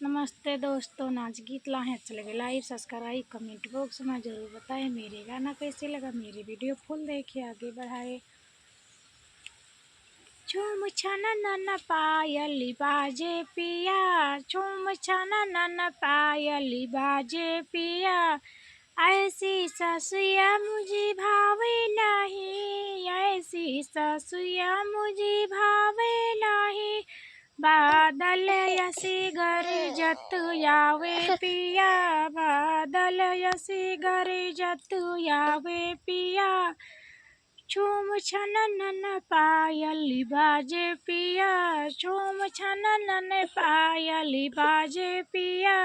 नमस्ते दोस्तों, नाच गीत ला हैं। अच्छा लगे लाइक सब्सक्राइब कमेंट बॉक्स में ज़रूर बताएं मेरे गाना कैसे लगा। मेरी वीडियो फुल देखिए, आगे बढ़ाए। झूम छाना नन पायली बाजे पिया, झूम छाना नन पायली बाजे पिया। ऐसी ससुया मुझे भावे नहीं, ऐसी ससुया मुझे भावे नहीं। बादल यसी गरजत आवे पिया, बादल यसी गरजत आवे पिया। झूम छनन पायली बाजे पिया, झूम छनन पायली बाजे पिया।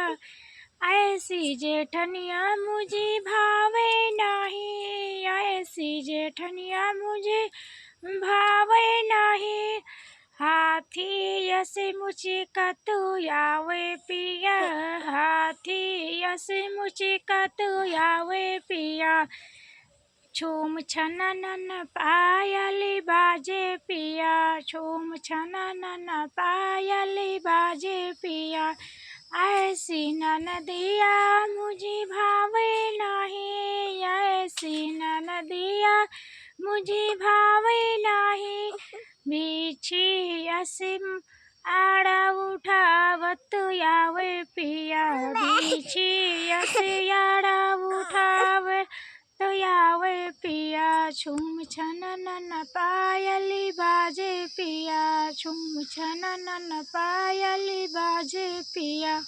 ऐसी जेठनिया मुझे भावे नहीं, ऐसी जेठनिया मुझे भावे नहीं। हाथी यसे मुझकत आवे पिया, हाथी यसे मुझकत आवे पिया। झूम छनन पायली बाजे पिया, झूम छनन पायली बाजे पिया। ऐसी ननदिया मुझे भावे नहीं, ऐसी ननदिया मुझे भावे नहीं। बिछी असीम आड़ा उठावत आवे पिया, बिछी असी आड़ा उठावे तो आवे पिया। झूम छनन पायली बाजे पिया, झूम छनन पायली बाजे पिया।